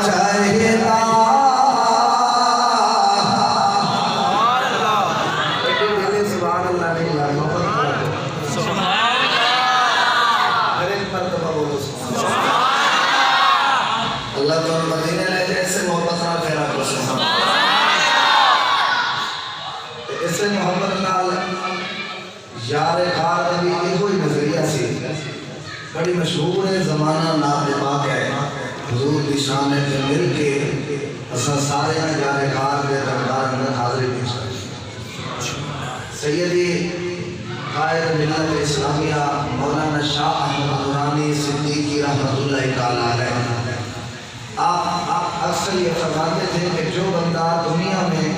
चाहिदा अल्लाह तो मदीने ले जाए इससे मोहब्बत ना फेरा कर इससे मोहब्बत नाल यार खार भी यो ही नजरिया सी बड़ी मशहूर है ज़माना नाम पाक है हुजूर की शान में मिल के असा सारे यार खार के दरबार में हाजिरी पेश कर सैयदी कायद मिल्लत इस्लामिया मौलाना शाह अहमद दुरानी सिद्दीकी रहमतुल्लाह तआला अलैह आप अक्सर ये फरमाते थे कि जो बंदा दुनिया में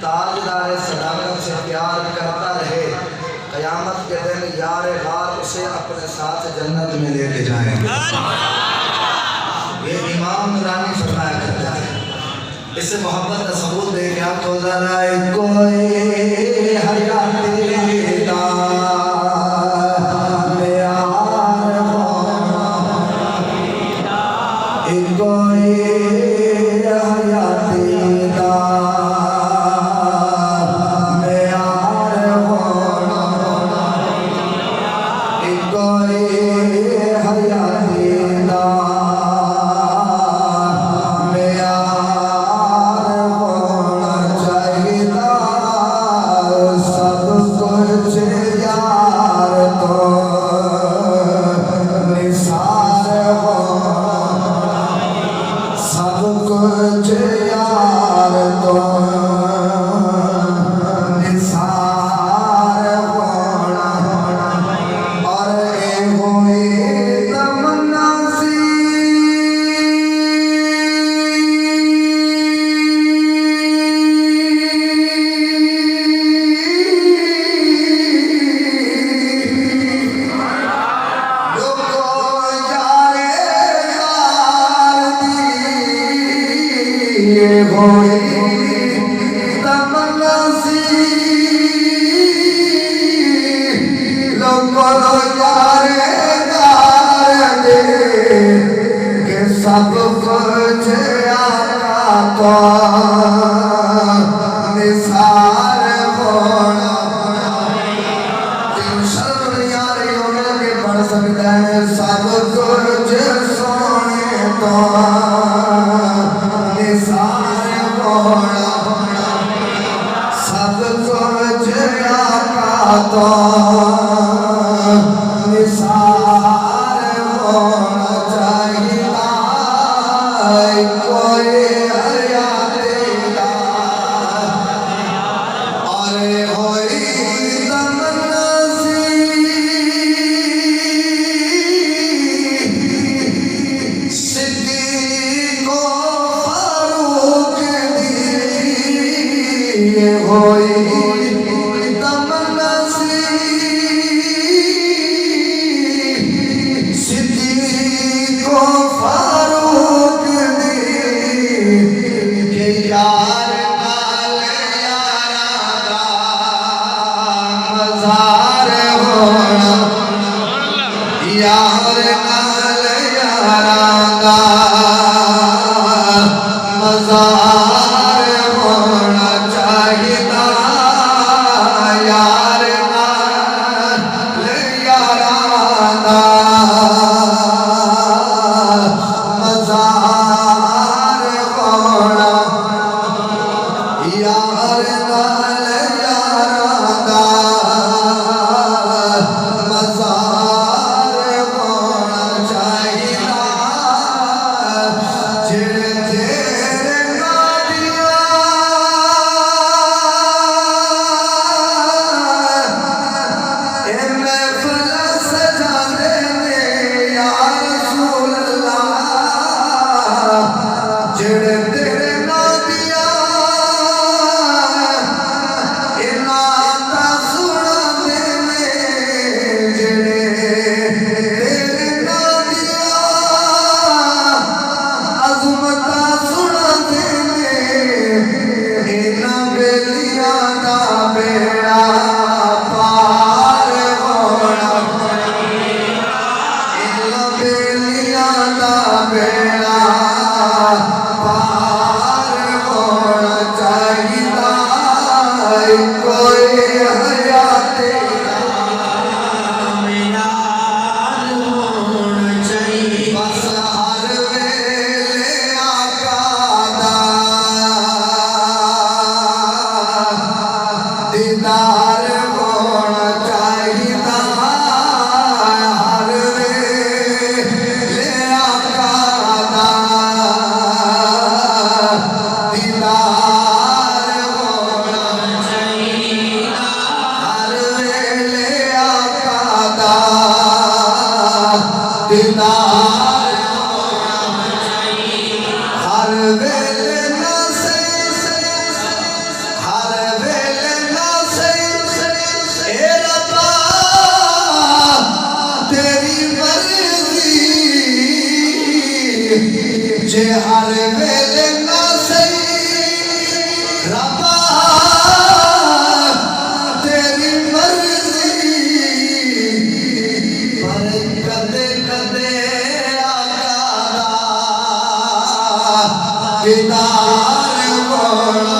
ताजदार सदाकत से प्यार करता रहे क़यामत के दिन यार गार उसे अपने साथ जन्नत में लेके जाएंगे। ये इमाम नूरानी फरमाया करता है। इससे मोहब्बत का सबूत दे क्या तो जरा कोई हयाती सब कुछ आका निसार होना यार के पढ़ सकता है सब कुछ सोने तो निसार होना सब कुछ आका तो निसार होना चाहिए कोई अरे होई तमन्ना सी सिद्दीक़ो फारूक दी होई तमन्ना सी सिद्दीक़ो फारूक यार नाल यारा मज़ार होना यार नाल यारा मज़ार होना चाहिए यार नाल यारा मज़ार होना यार नाल यारा मज़ार होना चाहिए जेड़े तेरे नादिया ए महफ़िल सजाने ने या रसूल अल्लाह जेड़े तेरे नादिया दीदार होना चाहिदा हर वेले आका दा दीदार होना चाहिदा हर वेले आका दा दीदार होना चाहिदा हर वेले ना सही हर वेले ना सही ए रब्बा तेरी मर्जी जे हर वेले ना सही रब्बा तेरी मर्जी पर कदे कदे आका दा दीदार होना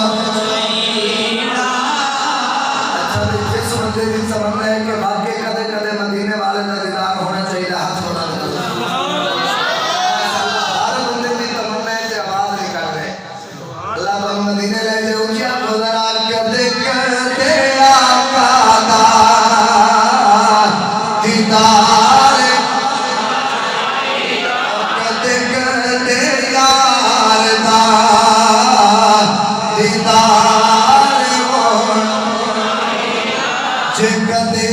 समझना है कि बाकी कदे कदे मदीने वाले का दीदार होना चाहिए हाथ होना हर बंदे की तमन्ना है कि आवाज नहीं कर रहे अल्लाह हम मदीने ले जाओ क्या गुजरा कदे कदे आका दा दीदार कदे कदे यार दा दीदार जे कदे